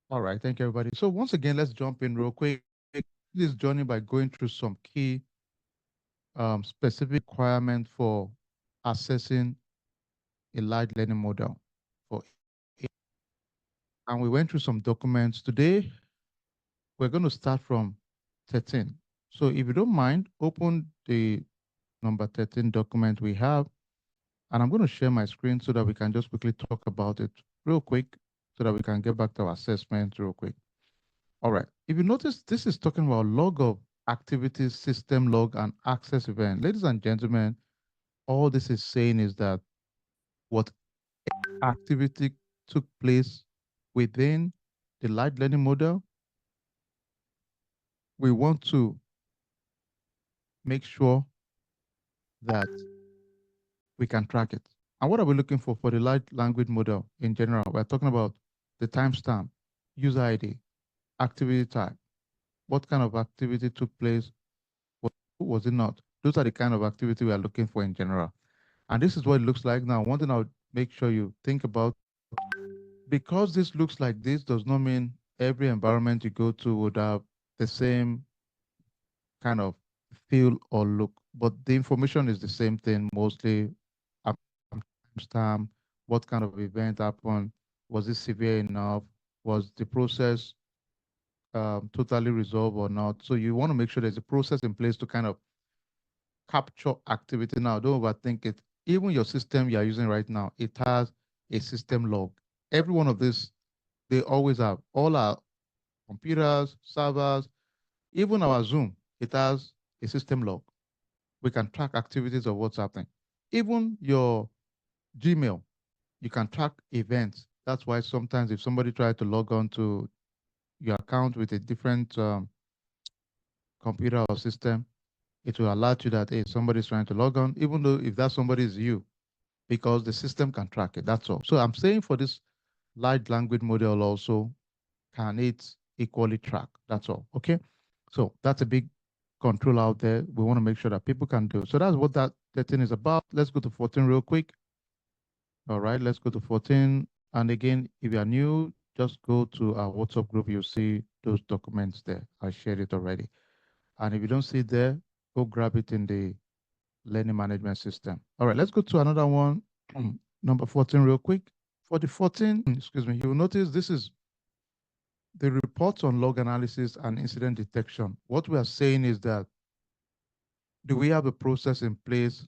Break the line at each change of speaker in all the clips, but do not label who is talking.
All right, thank you, everybody. So once again, let's jump in real quick. This journey by going through some key specific requirements for assessing a large learning model for and we went through some documents. Today, we're going to start from 13. So if you don't mind, open the number 13 document we have, and I'm going to share my screen so that we can just quickly talk about it real quick so that we can get back to our assessment real quick. All right. If you notice, this is talking about log of activities, system log, and access event. Ladies and gentlemen, all this is saying is that what activity took place within the large learning model, we want to make sure that we can track it. And what are we looking for the large language model in general? We're talking about the timestamp, user ID, activity type, what kind of activity took place, what was it not? Those are the kind of activity we are looking for in general. And this is what it looks like now. One thing I'll make sure you think about, because this looks like this does not mean every environment you go to would have the same kind of feel or look, but the information is the same thing mostly. Timestamp, what kind of event happened, was it severe enough, was the process totally resolved or not? So you want to make sure there's a process in place to kind of capture activity. Now, don't overthink it. Even your system you are using right now, it has a system log. Every one of these, they always have. All our computers, servers, even our Zoom, it has a system log. We can track activities of what's happening. Even your Gmail, you can track events. That's why sometimes if somebody tries to log on to your account with a different computer or system, it will alert you that, hey, somebody's trying to log on, even though if that somebody is you, because the system can track it. That's all. So I'm saying for this large language model also, can it equally track? That's all. Okay. So that's a big control out there. We want to make sure that people can do. So that's what that 13 is about. Let's go to 14 real quick. All right, let's go to 14. And again, if you are new, just go to our WhatsApp group. You'll see those documents there. I shared it already. And if you don't see it there, go grab it in the learning management system. All right, let's go to another one. Number 14 real quick. For the 14, excuse me, you will notice this is the reports on log analysis and incident detection. What we are saying is that, do we have a process in place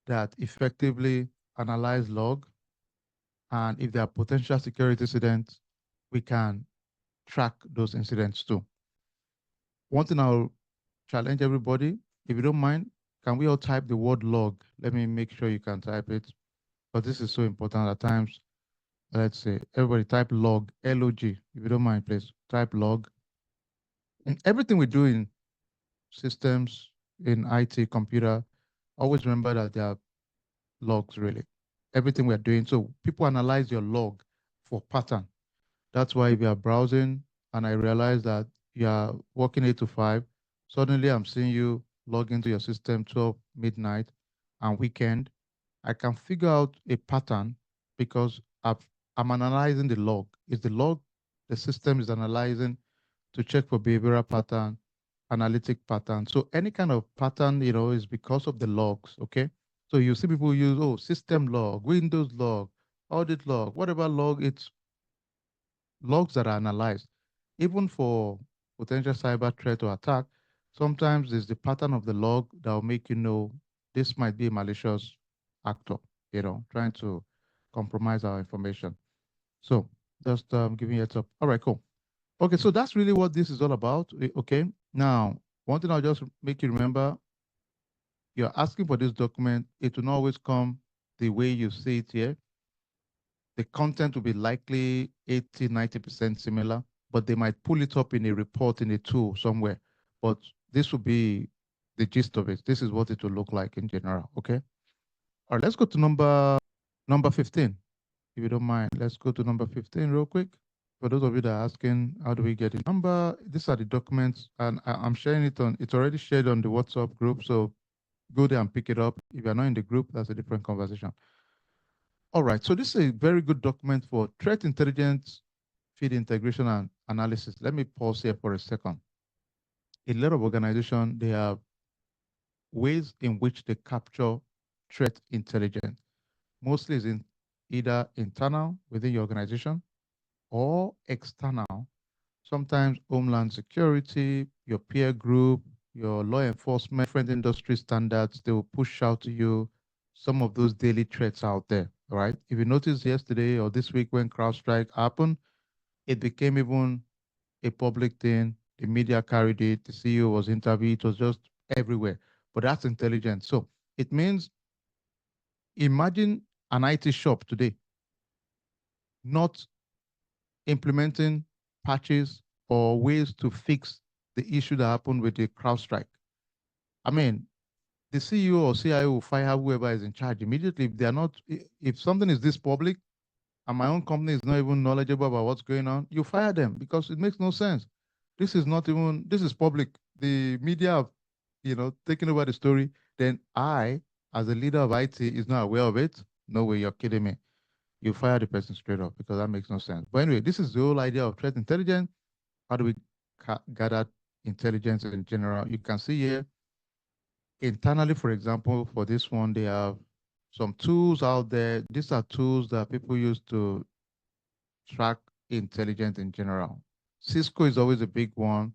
that effectively analyze log? And if there are potential security incidents, we can track those incidents too. One thing I'll challenge everybody, if you don't mind, can we all type the word log? Let me make sure you can type it, but this is so important at times. Let's say everybody type log, L-O-G, if you don't mind, please type log. And everything we do in systems, in IT, computer, always remember that there are logs really. Everything we're doing. So people analyze your log for pattern. That's why if you are browsing and I realize that you are working 8 to 5, suddenly I'm seeing you log into your system 12 midnight and weekend. I can figure out a pattern because I'm analyzing the log. Is the log the system is analyzing to check for behavioral pattern, analytic pattern. So any kind of pattern, is because of the logs, okay? So you see people use, system log, Windows log, audit log, whatever log, it's logs that are analyzed. Even for potential cyber threat or attack, sometimes it's the pattern of the log that will make you know this might be a malicious actor, trying to compromise our information. So just giving you a heads up. All right, cool. Okay, so that's really what this is all about. Okay, now one thing I'll just make you remember, you're asking for this document, it will not always come the way you see it here. The content will be likely 80, 90% similar, but they might pull it up in a report in a tool somewhere. But this will be the gist of it. This is what it will look like in general. Okay. All right, let's go to number 15. If you don't mind, let's go to number 15 real quick. For those of you that are asking, how do we get the number? These are the documents, and I'm sharing it on, it's already shared on the WhatsApp group. So go there and pick it up. If you're not in the group, that's a different conversation. All right, so this is a very good document for threat intelligence feed integration and analysis. Let me pause here for a second. A lot of organizations, they have ways in which they capture threat intelligence. Mostly is in either internal within your organization or external. Sometimes homeland security, your peer group, your law enforcement, different industry standards, they will push out to you some of those daily threats out there, right? If you noticed yesterday or this week when CrowdStrike happened, it became even a public thing. The media carried it. The CEO was interviewed. It was just everywhere. But that's intelligence. So it means imagine an IT shop today not implementing patches or ways to fix the issue that happened with the CrowdStrike. I mean, the CEO or CIO will fire whoever is in charge immediately if they are not. If something is this public and my own company is not even knowledgeable about what's going on, you fire them because it makes no sense. This is not even. This is public. The media have, taken over the story. Then I, as a leader of IT, is not aware of it. No way, you're kidding me. You fire the person straight up because that makes no sense. But anyway, this is the whole idea of threat intelligence. How do we gather intelligence in general? You can see here internally, for example, for this one, they have some tools out there. These are tools that people use to track intelligence in general. Cisco is always a big one.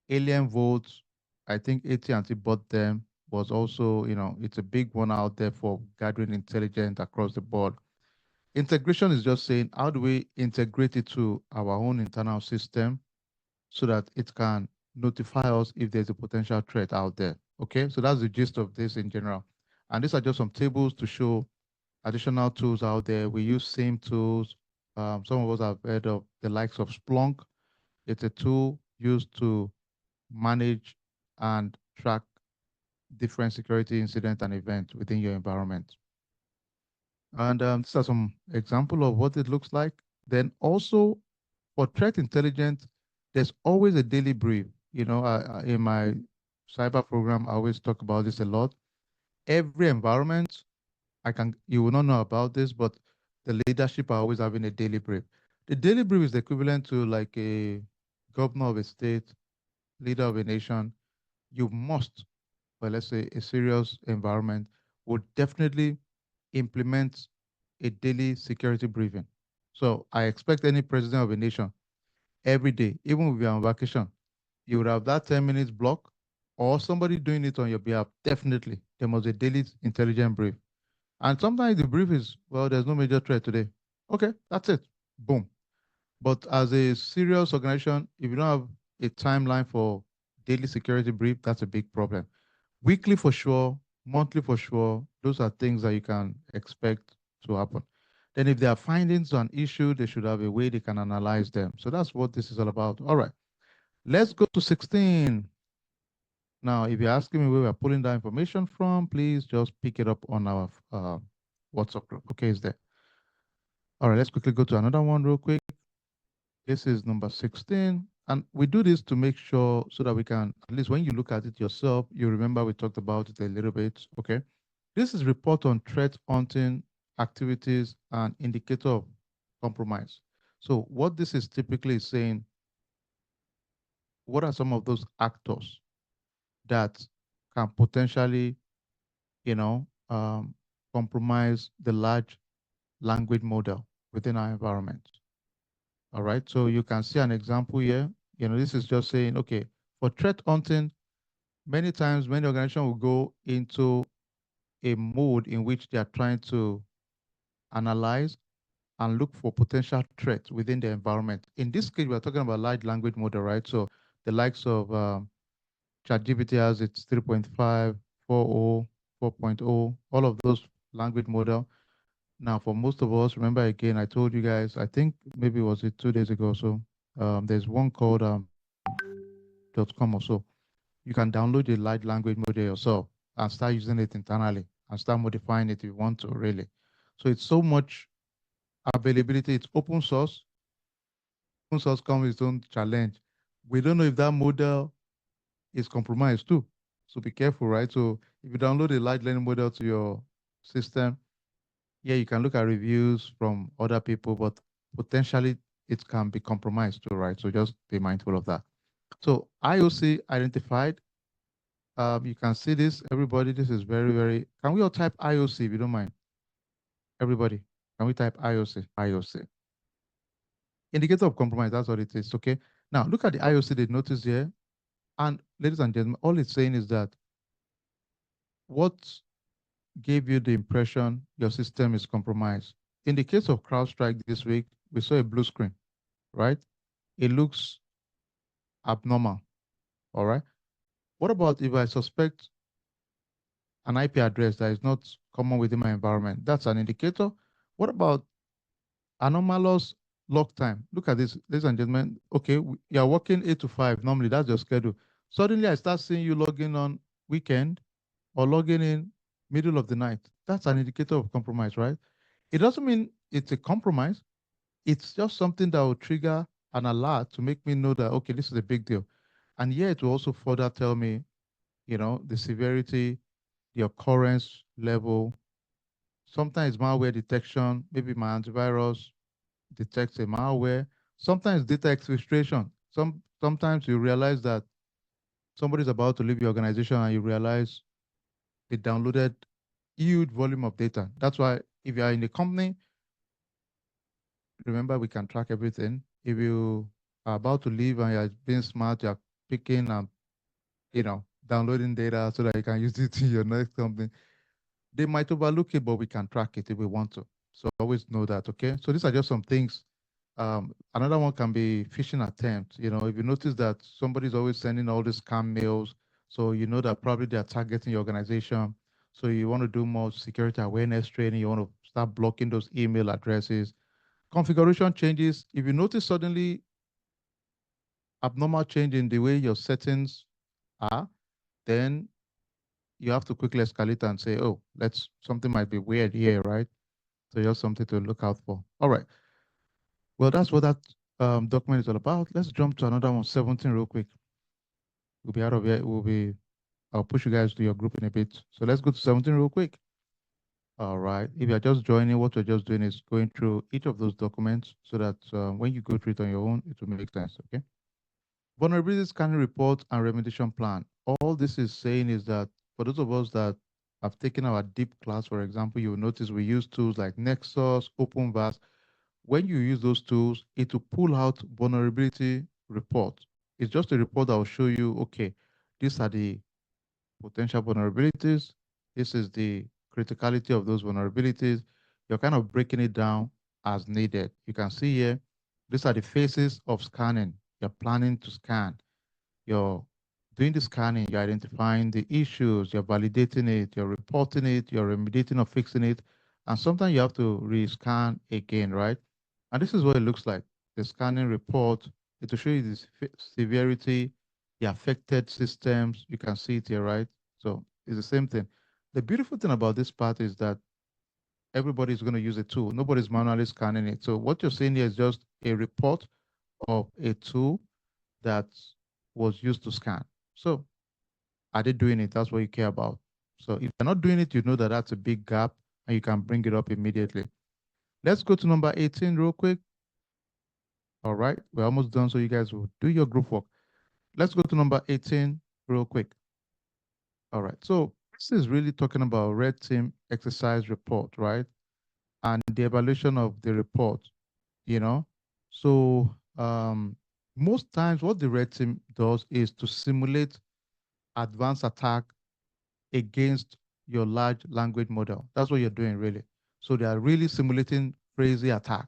Alien Votes, I think AT&T bought them, was also, it's a big one out there for gathering intelligence across the board. Integration is just saying, how do we integrate it to our own internal system so that it can notify us if there's a potential threat out there? Okay, so that's the gist of this in general. And these are just some tables to show additional tools out there. We use same tools. Some of us have heard of the likes of Splunk. It's a tool used to manage and track different security incidents and events within your environment. And these are some example of what it looks like. Then also for threat intelligence, there's always a daily brief. In my cyber program, I always talk about this a lot. Every environment, you will not know about this, but the leadership are always having a daily brief. The daily brief is equivalent to like a governor of a state, leader of a nation. You must, well, let's say a serious environment, would definitely implement a daily security briefing. So I expect any president of a nation every day, even if you're on vacation, you would have that 10 minutes block or somebody doing it on your behalf. Definitely, there must be a daily intelligent brief. And sometimes the brief is, well, there's no major threat today. Okay, that's it. Boom. But as a serious organization, if you don't have a timeline for daily security brief, that's a big problem. Weekly for sure, monthly for sure, those are things that you can expect to happen. Then if there are findings on issue, they should have a way they can analyze them. So that's what this is all about. All right, let's go to 16. Now, if you're asking me where we're pulling that information from, please just pick it up on our WhatsApp group. Okay, is there? All right, let's quickly go to another one real quick. This is number 16. And we do this to make sure so that we can, at least when you look at it yourself, you remember we talked about it a little bit. Okay. This is report on threat hunting activities and indicator of compromise. So what this is typically saying, what are some of those actors that can potentially, you know, um, compromise the large language model within our environment? All right. So you can see an example here. This is just saying, okay, for threat hunting, many times many organizations will go into a mode in which they are trying to analyze and look for potential threats within the environment. In this case, we're talking about large language model, right? So the likes of ChatGPT has its 3.5, 4.0, 4.0, all of those language model. Now, for most of us, remember again, I told you guys, I think maybe was it 2 days ago or so, there's one called .com or so. You can download the large language model yourself and start using it internally and start modifying it if you want to, really. So it's so much availability. It's open source. Open source comes with its own challenge. We don't know if that model is compromised too. So be careful, right? So if you download a large language model to your system, yeah, you can look at reviews from other people, but potentially it can be compromised too, right? So just be mindful of that. So IOC identified. You can see this, everybody. This is very, very. Can we all type IOC if you don't mind? Everybody, can we type IOC? IOC. Indicator of compromise, that's what it is, okay? Now, look at the IOC they notice here. And ladies and gentlemen, all it's saying is that what gave you the impression your system is compromised? In the case of CrowdStrike this week, we saw a blue screen, right? It looks abnormal, all right? What about if I suspect an IP address that is not common within my environment? That's an indicator. What about anomalous log time? Look at this, ladies and gentlemen. Okay, you're working 8 to 5. Normally, that's your schedule. Suddenly, I start seeing you logging on weekend or logging in middle of the night. That's an indicator of compromise, right? It doesn't mean it's a compromise. It's just something that will trigger an alert to make me know that, okay, this is a big deal. And here it will also further tell me, the severity, the occurrence level. Sometimes malware detection, maybe my antivirus detects a malware. Sometimes data exfiltration. Sometimes you realize that somebody's about to leave your organization and you realize they downloaded huge volume of data. That's why if you are in the company, remember we can track everything. If you are about to leave and you're being smart, you're picking and downloading data so that you can use it in your next company. They might overlook it, but we can track it if we want to. So always know that, okay? So these are just some things. Another one can be phishing attempt. If you notice that somebody's always sending all these scam mails, so you know that probably they're targeting your organization. So you want to do more security awareness training. You want to start blocking those email addresses. Configuration changes. If you notice suddenly abnormal change in the way your settings are, then you have to quickly escalate and say, oh, something might be weird here, right? So just something to look out for. All right. Well, that's what that document is all about. Let's jump to another one, 17 real quick. We'll be out of here. I'll push you guys to your group in a bit. So let's go to 17 real quick. All right. If you're just joining, what we're just doing is going through each of those documents so that when you go through it on your own, it will make sense, okay? Vulnerability scanning report and remediation plan. All this is saying is that for those of us that have taken our deep class, for example, you'll notice we use tools like Nexus, OpenVAS. When you use those tools, it will pull out vulnerability report. It's just a report that will show you, okay, these are the potential vulnerabilities. This is the criticality of those vulnerabilities. You're kind of breaking it down as needed. You can see here, these are the phases of scanning. You're planning to scan. You're doing the scanning, you're identifying the issues, you're validating it, you're reporting it, you're remediating or fixing it. And sometimes you have to rescan again, right? And this is what it looks like. The scanning report, it will show you the severity, the affected systems. You can see it here, right? So it's the same thing. The beautiful thing about this part is that everybody's going to use a tool. Nobody's manually scanning it. So what you're seeing here is just a report of a tool that was used to scan. So are they doing it? That's what you care about. So if they're not doing it, you know that that's a big gap and you can bring it up immediately. Let's go to number 18 real quick. All right, we're almost done, so you guys will do your group work. Let's go to number 18 real quick. All right, so this is really talking about red team exercise report, right? And the evaluation of the report, you know? So most times what the red team does is to simulate advanced attack against your large language model. That's what you're doing, really. So they are really simulating crazy attack.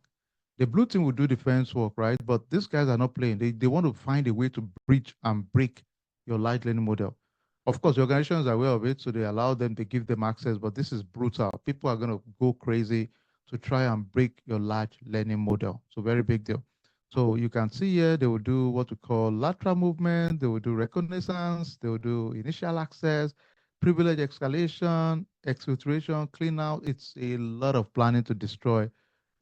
The blue team will do defense work, right? But these guys are not playing. They want to find a way to breach and break your large language model. Of course, the organizations are aware of it, so they allow them to give them access, but this is brutal. People are going to go crazy to try and break your large learning model. So very big deal. So you can see here, they will do what we call lateral movement, they will do reconnaissance, they will do initial access, privilege escalation, exfiltration, clean out. It's a lot of planning to destroy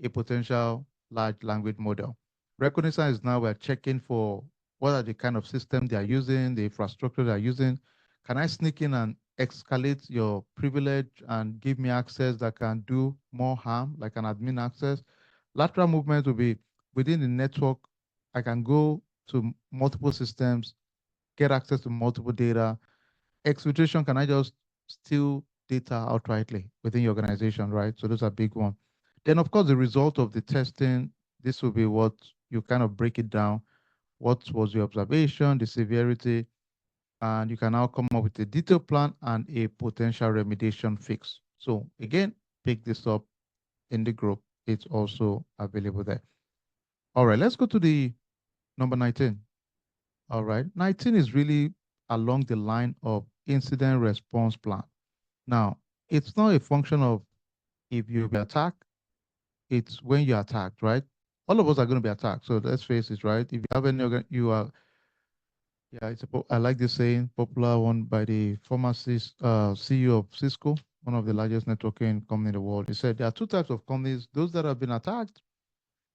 a potential large language model. Reconnaissance is now we're checking for what are the kind of system they are using, the infrastructure they are using. Can I sneak in and escalate your privilege and give me access that can do more harm, like an admin access? Lateral movement will be within the network, I can go to multiple systems, get access to multiple data. Exfiltration, can I just steal data outrightly within your organization, right? So those are big ones. Then, of course, the result of the testing, this will be what you kind of break it down. What was your observation, the severity, and you can now come up with a detailed plan and a potential remediation fix. So again, pick this up in the group. It's also available there. All right, let's go to the number 19. All right, 19 is really along the line of incident response plan. Now, it's not a function of if you'll be attacked, it's when you're attacked, right? All of us are going to be attacked. So let's face it, right? If you have any, you are, yeah, I like this saying, popular one by the former CEO of Cisco, one of the largest networking company in the world. He said there are two types of companies: those that have been attacked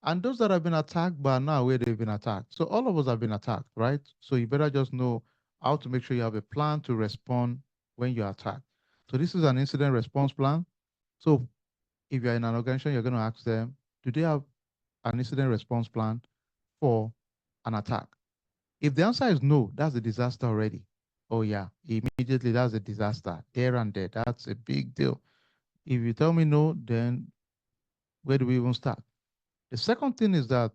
and those that have been attacked but are now where they've been attacked. So all of us have been attacked, right? So you better just know how to make sure you have a plan to respond when you're attacked. So this is an incident response plan. So if you're in an organization, you're going to ask them, do they have an incident response plan for an attack? If the answer is no, that's a disaster already. Oh yeah, immediately that's a disaster. There and there, that's a big deal. If you tell me no, then where do we even start? The second thing is that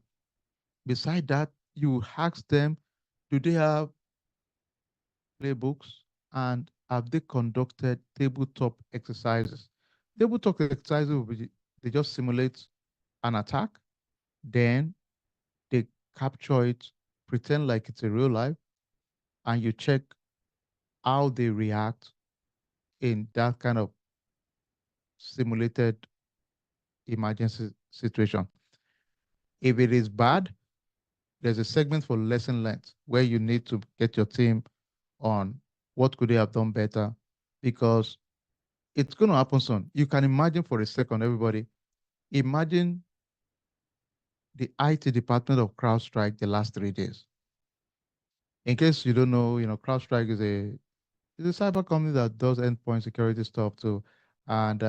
beside that, you ask them, do they have playbooks and have they conducted tabletop exercises? Tabletop exercises will be, they just simulate an attack, then they capture it, pretend like it's a real life, and you check how they react in that kind of simulated emergency situation. If it is bad, there's a segment for lesson learned where you need to get your team on what could they have done better, because it's going to happen soon. You can imagine for a second, everybody, imagine the IT department of CrowdStrike the last 3 days. In case you don't know, CrowdStrike is a cyber company that does endpoint security stuff too. And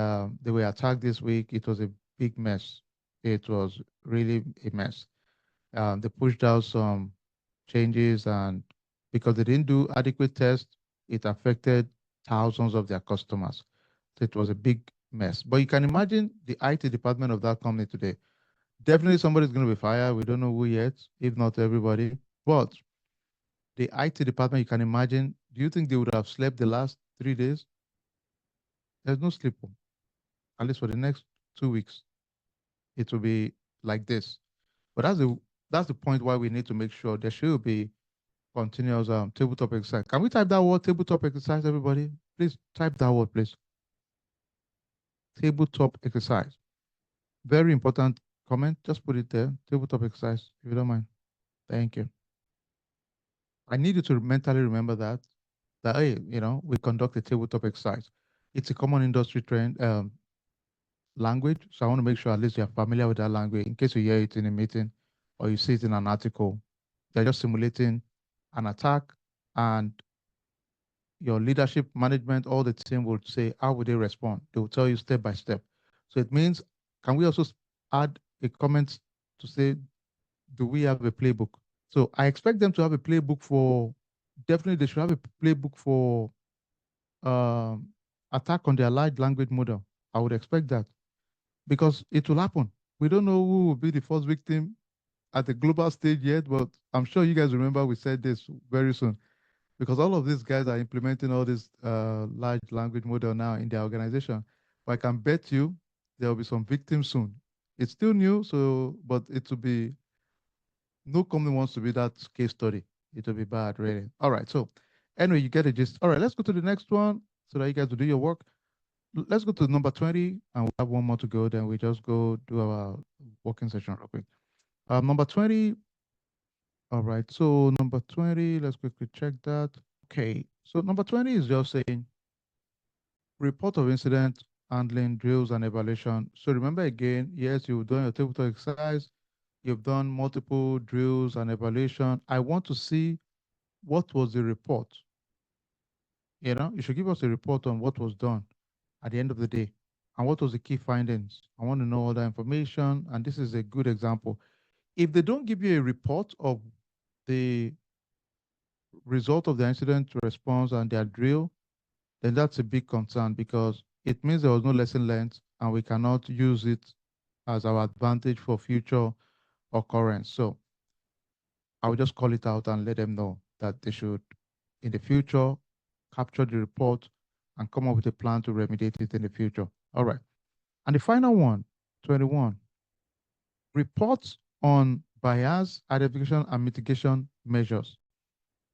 they were attacked this week. It was a big mess. It was really a mess. They pushed out some changes, and because they didn't do adequate tests, it affected thousands of their customers. So it was a big mess. But you can imagine the IT department of that company today. Definitely somebody's going to be fired. We don't know who yet, if not everybody. But the IT department, you can imagine, do you think they would have slept the last 3 days? There's no sleep, at least for the next 2 weeks. It will be like this. But that's the point why we need to make sure there should be continuous tabletop exercise. Can we type that word tabletop exercise, everybody? Please type that word, please. Tabletop exercise. Very important comment. Just put it there. Tabletop exercise, if you don't mind. Thank you. I need you to mentally remember that hey, we conduct a tabletop exercise. It's a common industry trend language, so I want to make sure at least you're familiar with that language in case you hear it in a meeting or you see it in an article. They're just simulating an attack, and your leadership management, all the team will say, how would they respond? They will tell you step by step. So it means, can we also add a comment to say, do we have a playbook? So I expect them to have a playbook for, definitely they should have a playbook for um, attack on their large language model. I would expect that because it will happen. We don't know who will be the first victim at the global stage yet, but I'm sure you guys remember we said this very soon because all of these guys are implementing all this large language model now in their organization. But I can bet you there will be some victims soon. It's still new, so but it will be, no company wants to be that case study. It will be bad, really. All right. So anyway, you get it. Just all right. Let's go to the next one so that you guys will do your work. Let's go to number 20, and we have one more to go. Then we just go do our working session real quick. Number 20. All right. So number 20, let's quickly check that. Okay. So number 20 is just saying report of incident, handling, drills, and evaluation. So remember again, yes, you've done your tabletop exercise, you've done multiple drills and evaluation. I want to see what was the report. You should give us a report on what was done at the end of the day and what was the key findings. I want to know all that information. And this is a good example. If they don't give you a report of the result of the incident response and their drill, then that's a big concern because it means there was no lesson learned and we cannot use it as our advantage for future occurrence. So I will just call it out and let them know that they should, in the future, capture the report and come up with a plan to remediate it in the future. All right. And the final one, 21, reports on bias identification and mitigation measures.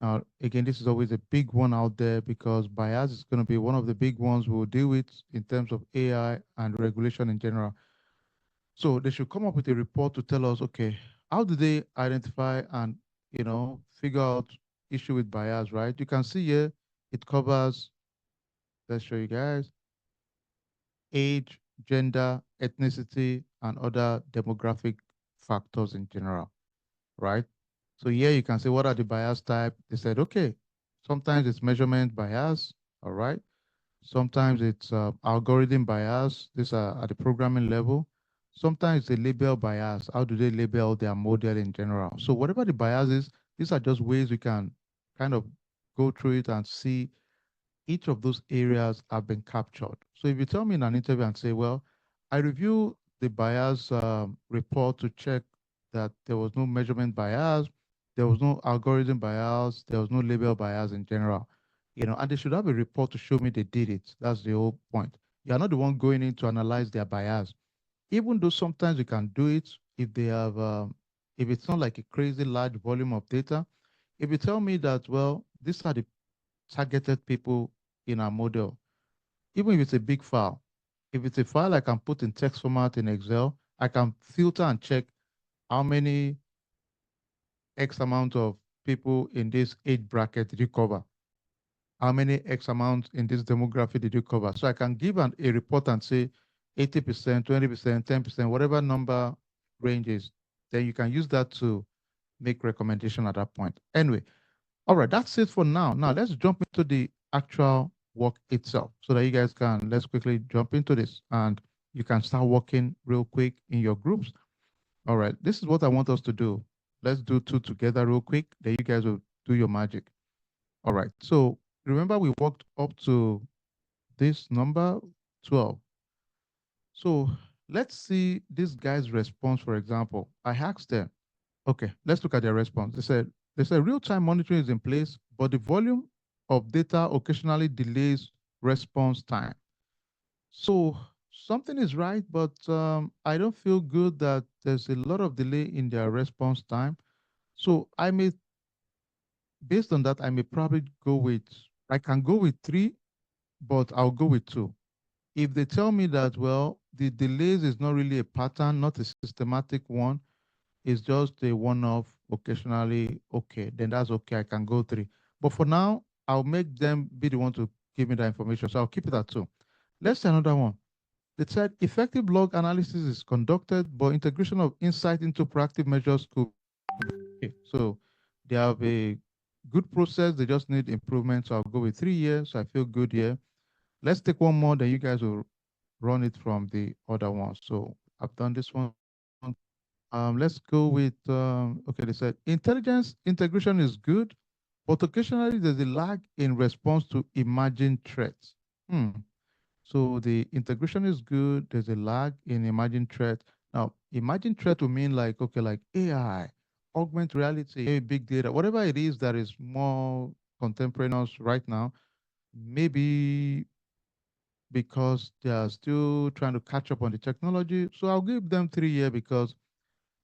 Now, again, this is always a big one out there because bias is going to be one of the big ones we'll deal with in terms of AI and regulation in general. So they should come up with a report to tell us, okay, how do they identify and, figure out issue with bias, right? You can see here, it covers, let's show you guys, age, gender, ethnicity, and other demographic factors in general, right? So here you can see what are the bias type. They said, okay, sometimes it's measurement bias, all right? Sometimes it's algorithm bias. These are at the programming level. Sometimes it's a label bias. How do they label their model in general? So whatever the bias is, these are just ways we can kind of go through it and see each of those areas have been captured. So if you tell me in an interview and say, well, I review the bias report to check that there was no measurement bias, there was no algorithm bias, there was no label bias in general, and they should have a report to show me they did it. That's the whole point. You're not the one going in to analyze their bias. Even though sometimes you can do it if they have, if it's not like a crazy large volume of data. If you tell me that, well, these are the targeted people in our model, even if it's a big file. If it's a file I can put in text format in Excel, I can filter and check how many X amount of people in this age bracket did you cover? How many X amount in this demographic did you cover? So I can give a report and say 80%, 20%, 10%, whatever number ranges. Then you can use that to make recommendation at that point. Anyway, all right, that's it for now. Now let's jump into the actual work itself so that you guys can, let's quickly jump into this and you can start working real quick in your groups. All right, this is what I want us to do. Let's do two together real quick. Then you guys will do your magic. All right, so remember we worked up to this number 12. So let's see this guy's response, for example. I asked them, okay, let's look at their response. They said real-time monitoring is in place, but the volume of data occasionally delays response time. So something is right, but I don't feel good that there's a lot of delay in their response time. So based on that, I may probably I can go with 3, but I'll go with 2. If they tell me that, well, the delays is not really a pattern, not a systematic one, it's just a one-off, occasionally, okay, then that's okay. I can go 3. But for now, I'll make them be the one to give me that information. So I'll keep it at 2. Let's say another one. They said effective log analysis is conducted, but integration of insight into proactive measures could be okay. So they have a good process. They just need improvement. So I'll go with 3 years. So I feel good here. Let's take one more, then you guys will run it from the other one. So I've done this one. Let's go with, okay, they said intelligence integration is good, but occasionally there's a lag in response to emerging threats. Hmm. So the integration is good, there's a lag in emerging threat. Now, emerging threat will mean like, okay, like AI, augmented reality, big data, whatever it is that is more contemporaneous right now, maybe because they are still trying to catch up on the technology. So I'll give them 3 years because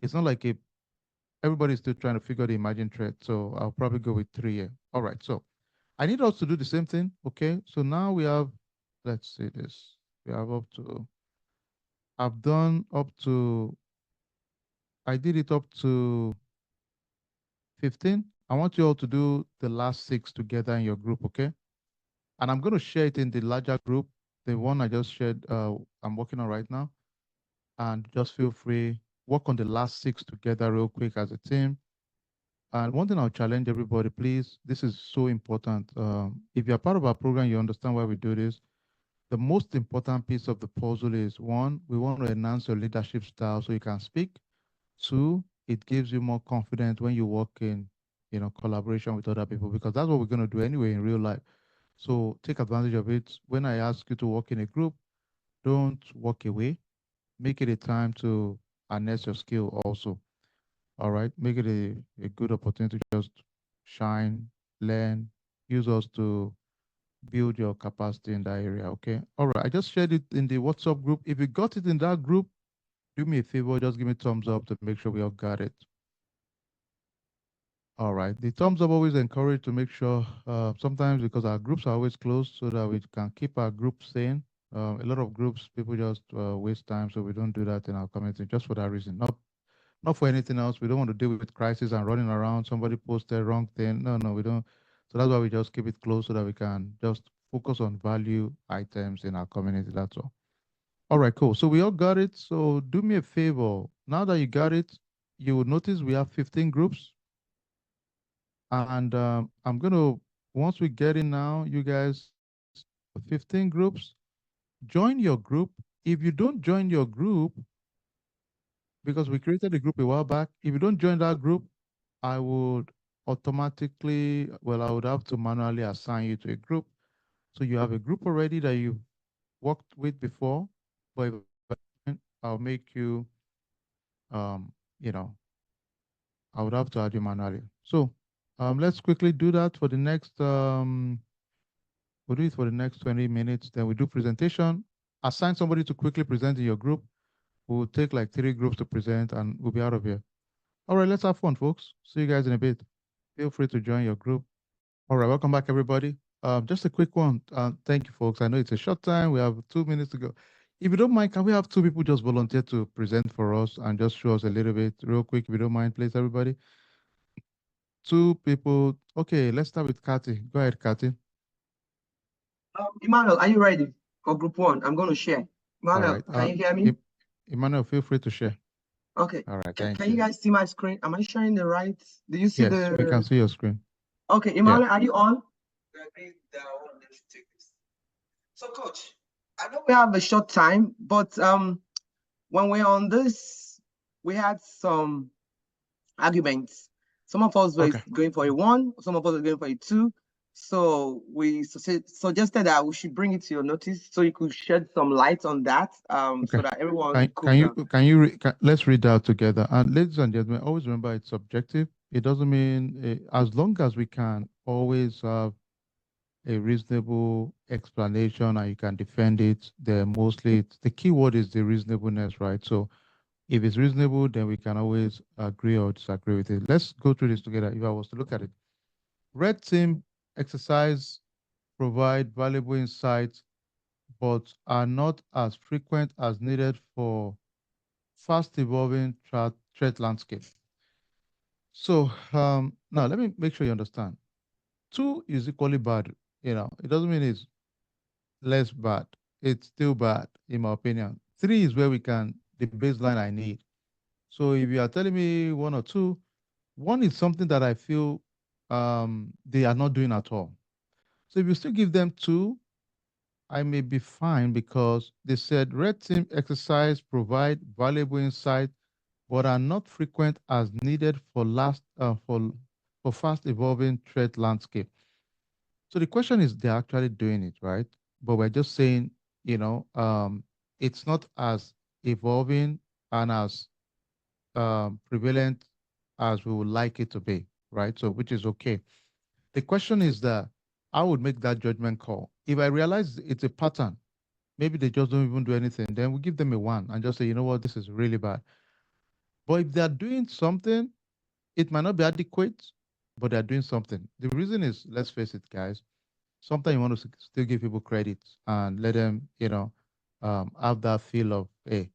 it's not like everybody's still trying to figure the emerging threat. So I'll probably go with 3 years. All right. So I need us to do the same thing. Okay. So now we have, let's see this. We have up to, I've done up to, I did it up to 15. I want you all to do the last 6 together in your group. Okay. And I'm going to share it in the larger group, the one I just shared, I'm working on right now. And just feel free, work on the last 6 together real quick as a team. And one thing I'll challenge everybody, please, this is so important. If you're part of our program, you understand why we do this. The most important piece of the puzzle is, 1, we want to enhance your leadership style so you can speak. 2, it gives you more confidence when you work in, collaboration with other people, because that's what we're going to do anyway in real life. So take advantage of it. When I ask you to work in a group, don't walk away. Make it a time to harness your skill also. All right. Make it a good opportunity to just shine, learn, use us to build your capacity in that area. Okay. All right. I just shared it in the WhatsApp group. If you got it in that group, do me a favor, just give me thumbs up to make sure we all got it. All right. The thumbs up always encourage to make sure, sometimes because our groups are always closed so that we can keep our group sane. A lot of groups, people just waste time, so we don't do that in our community just for that reason. Not for anything else. We don't want to deal with crisis and running around. Somebody posted wrong thing. No, no, we don't. So that's why we just keep it close so that we can just focus on value items in our community. That's all. All right, cool. So we all got it. So do me a favor. Now that you got it, you will notice we have 15 groups. And I'm going to, once we get in now, you guys, 15 groups, join your group. If you don't join your group, because we created a group a while back, if you don't join that group, I would automatically, well, I would have to manually assign you to a group. So you have a group already that you've worked with before, but I'll make you, um, you know, I would have to add you manually. So let's quickly do that for the next, we'll do it for the next 20 minutes. Then we do presentation. Assign somebody to quickly present in your group. We'll take like 3 groups to present and we'll be out of here. All right, let's have fun, folks. See you guys in a bit. Feel free to join your group. All right, welcome back, everybody. Just a quick one. Thank you, folks. I know it's a short time. We have 2 minutes to go. If you don't mind, can we have 2 people just volunteer to present for us and just show us a little bit real quick, if you don't mind, please, everybody? 2 people. Okay, let's start with Kathy. Go ahead, Kathy.
Emmanuel, are you ready for group 1? I'm going to share. Emmanuel,
All right.
can you hear me?
Emmanuel, feel free to share.
Okay.
All right,
Can you guys see my screen? Am I sharing the right? Do you see
yes, we can see your screen.
Okay, Emmanuel, are you on? So, coach, I know we have a short time, but when we're on this, we had some arguments. Some of us were going for a 1, some of us were going for a 2. So we suggested that we should bring it to your notice so you could shed some light on that, so that everyone
let's read that together. And ladies and gentlemen, always remember it's subjective. It doesn't mean as long as we can always have a reasonable explanation and you can defend it, then mostly the key word is the reasonableness, right? So if it's reasonable, then we can always agree or disagree with it. Let's go through this together. If I was to look at it, red team exercise provide valuable insights, but are not as frequent as needed for fast evolving threat landscape. So now let me make sure you understand. 2 is equally bad. It doesn't mean it's less bad. It's still bad, in my opinion. 3 is where the baseline I need. So if you are telling me 1 or 2, 1 is something that I feel they are not doing at all. So if you still give them 2, I may be fine because they said red team exercise provide valuable insight, but are not frequent as needed for fast evolving threat landscape. So the question is, they're actually doing it, right? But we're just saying, it's not as evolving and as prevalent as we would like it to be, right? So which is okay. The question is that I would make that judgment call. If I realize it's a pattern, maybe they just don't even do anything, then we give them a 1 and just say, you know what, this is really bad. But if they're doing something, it might not be adequate, but they're doing something. The reason is, let's face it, guys, sometimes you want to still give people credit and let them, have that feel of, hey,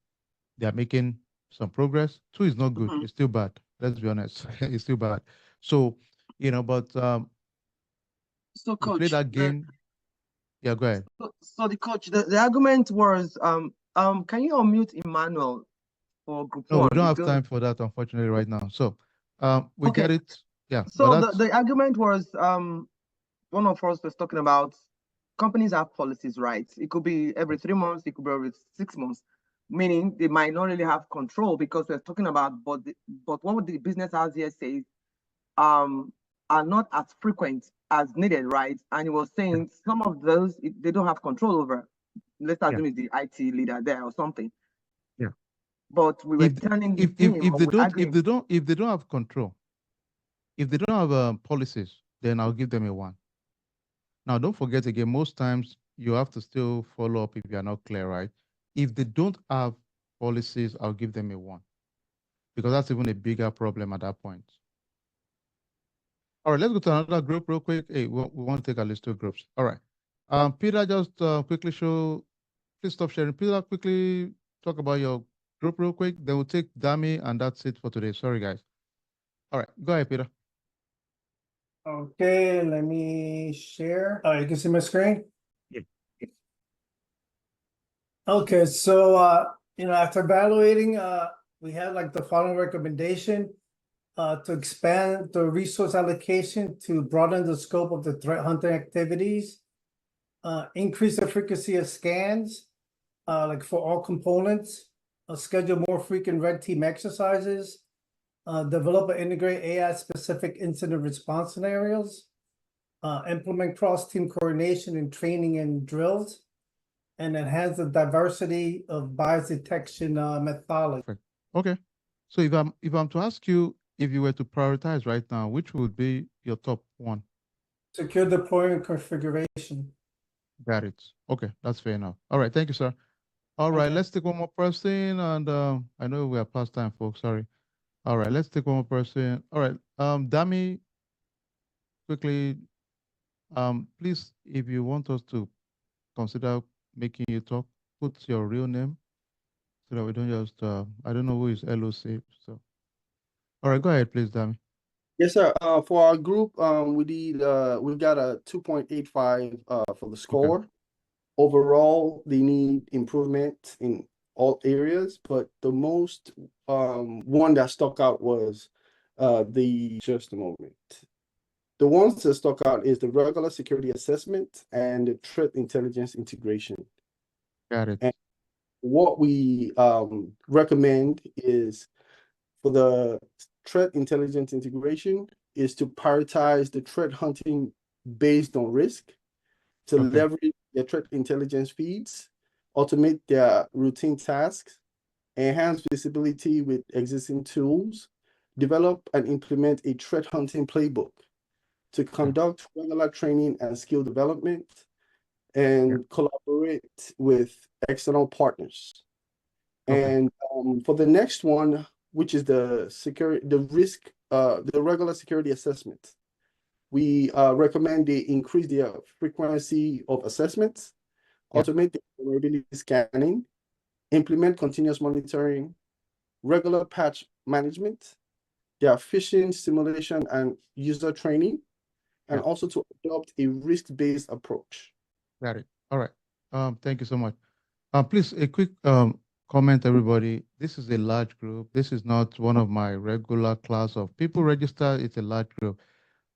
they're making some progress. 2 is not good. It's still bad. Let's be honest. It's still bad. So, but
so coach,
play that game. Yeah, go ahead.
So the coach, the argument was, can you unmute Emmanuel for group 1?
No, we don't have time for that, unfortunately, right now. So, we get it. Yeah.
So the argument was, one of us was talking about companies have policies, right? It could be every 3 months, it could be every 6 months. meaning they might not really have control because we're talking about, but what the business house here says are not as frequent as needed, right? And he was saying some of those they don't have control over. Let's assume it's the IT leader there or something.
Yeah.
But we were telling him,
if they don't have control, if they don't have policies, then I'll give them a 1. Now, don't forget again, most times you have to still follow up if you are not clear, right? If they don't have policies, I'll give them a 1 because that's even a bigger problem at that point. All right, let's go to another group real quick. Hey, we want to take at least 2 groups. All right. Peter, just quickly please stop sharing. Peter, quickly talk about your group real quick. Then we'll take Dami, and that's it for today. Sorry, guys. All right, go ahead, Peter.
Okay, let me share. Oh, you can see my screen?
Yeah.
Okay, so after evaluating, we had like the following recommendation to expand the resource allocation to broaden the scope of the threat hunting activities, increase the frequency of scans, like for all components, schedule more frequent red team exercises, develop and integrate AI-specific incident response scenarios, implement cross-team coordination in training and drills, and enhance the diversity of bias detection methodology.
Perfect. Okay. So if I'm to ask you, if you were to prioritize right now, which would be your top 1?
Secure deployment configuration.
Got it. Okay, that's fair enough. All right, thank you, sir. All right, let's take one more person, and I know we are past time, folks. Sorry. All right, let's take one more person. All right, Dami, quickly, please, if you want us to consider making you talk, put your real name so that we don't just, I don't know who is LOC. So, all right, go ahead, please, Dami.
Yes, sir. For our group, we've got a 2.85 for the score. Okay. Overall, they need improvement in all areas, but the most one that stuck out was just a moment. The ones that stuck out is the regular security assessment and the threat intelligence integration.
Got it.
And what we recommend is for the threat intelligence integration is to prioritize the threat hunting based on risk, to leverage their threat intelligence feeds, automate their routine tasks, enhance visibility with existing tools, develop and implement a threat hunting playbook, to conduct regular training and skill development, and collaborate with external partners. And for the next one, which is the regular security assessment, we recommend they increase their frequency of assessments, automate the vulnerability scanning, implement continuous monitoring, regular patch management, their phishing simulation and user training, and also to adopt a risk-based approach.
Got it. All right. Thank you so much. Please, a quick comment, everybody. This is a large group. This is not one of my regular class of people registered. It's a large group.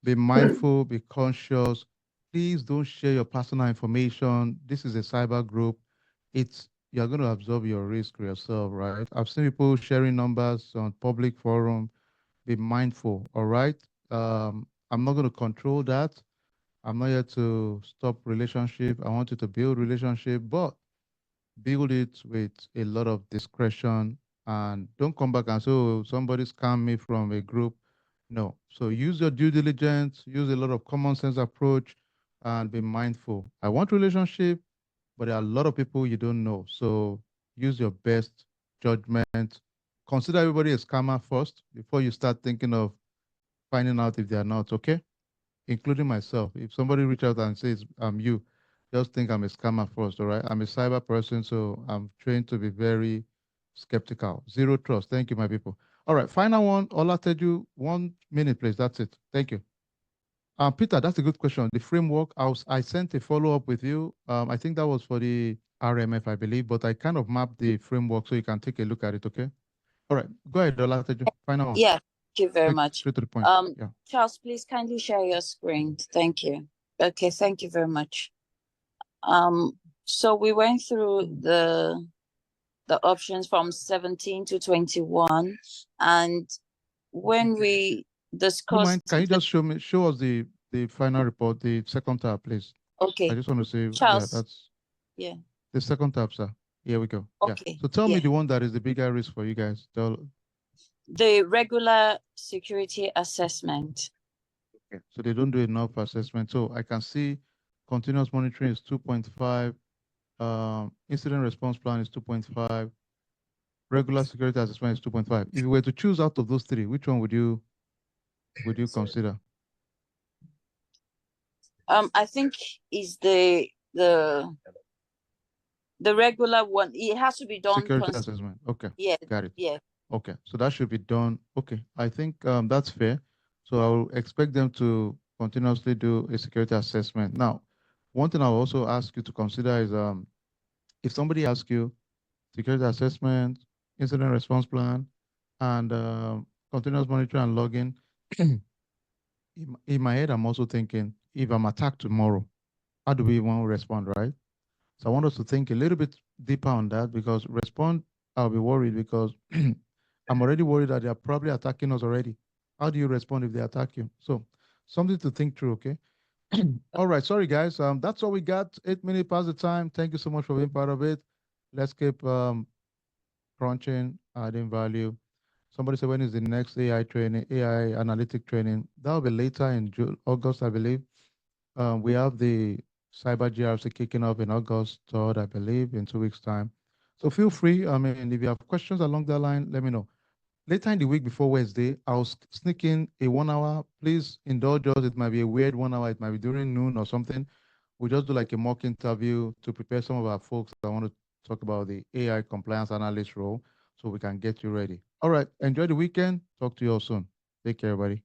Be mindful, be conscious. Please don't share your personal information. This is a cyber group. You're going to absorb your risk yourself, right? I've seen people sharing numbers on public forum. Be mindful, all right? I'm not going to control that. I'm not here to stop relationship. I want you to build relationship, but build it with a lot of discretion, and don't come back and say, oh, somebody scammed me from a group. No. So use your due diligence, use a lot of common sense approach, and be mindful. I want relationship, but there are a lot of people you don't know. So use your best judgment. Consider everybody a scammer first before you start thinking of finding out if they are not, okay? Including myself. If somebody reach out and says, I'm you, just think I'm a scammer first, all right? I'm a cyber person, so I'm trained to be very skeptical. Zero trust. Thank you, my people. All right, final one. Olateju, 1 minute, please. That's it. Thank you. Peter, that's a good question. The framework, I sent a follow-up with you. I think that was for the RMF, I believe, but I kind of mapped the framework so you can take a look at it, okay? All right, go ahead, Olateju. Final one.
Yeah, thank you very much.
Straight to the point.
Charles, please kindly share your screen. Thank you. Okay, thank you very much. So we went through the the options from 17 to 21. And when we discussed,
can you just show us the final report, the second tab, please?
Okay.
I just want to say,
Charles,
yeah, that's the second tab, sir. Here we go.
Okay.
Yeah. So tell me the one that is the bigger risk for you guys.
The regular security assessment.
Okay. So they don't do enough assessment. So I can see continuous monitoring is 2.5. Incident response plan is 2.5. Regular security assessment is 2.5. If you were to choose out of those three, which one would you consider?
I think is the regular one. It has to be done.
Security assessment. Okay.
Yeah.
Got it.
Yeah.
Okay. So that should be done. Okay. I think that's fair. So I will expect them to continuously do a security assessment. Now, one thing I'll also ask you to consider is if somebody asks you security assessment, incident response plan, and continuous monitoring and logging, in my head, I'm also thinking, if I'm attacked tomorrow, how do we want to respond, right? So I want us to think a little bit deeper on that, because I'll be worried because I'm already worried that they're probably attacking us already. How do you respond if they attack you? So something to think through, okay? All right, sorry guys. That's all we got. 8 minutes past the time. Thank you so much for being part of it. Let's keep crunching, adding value. Somebody said, when is the next AI training, AI analytic training? That'll be later in August, I believe. We have the Cyber GRC kicking off in August 3rd, I believe, in 2 weeks' time. So feel free. I mean, if you have questions along that line, let me know. Later in the week before Wednesday, I'll sneak in a 1 hour. Please indulge us. It might be a weird 1 hour. It might be during noon or something. We'll just do like a mock interview to prepare some of our folks that want to talk about the AI compliance analyst role so we can get you ready. All right. Enjoy the weekend. Talk to you all soon. Take care, everybody.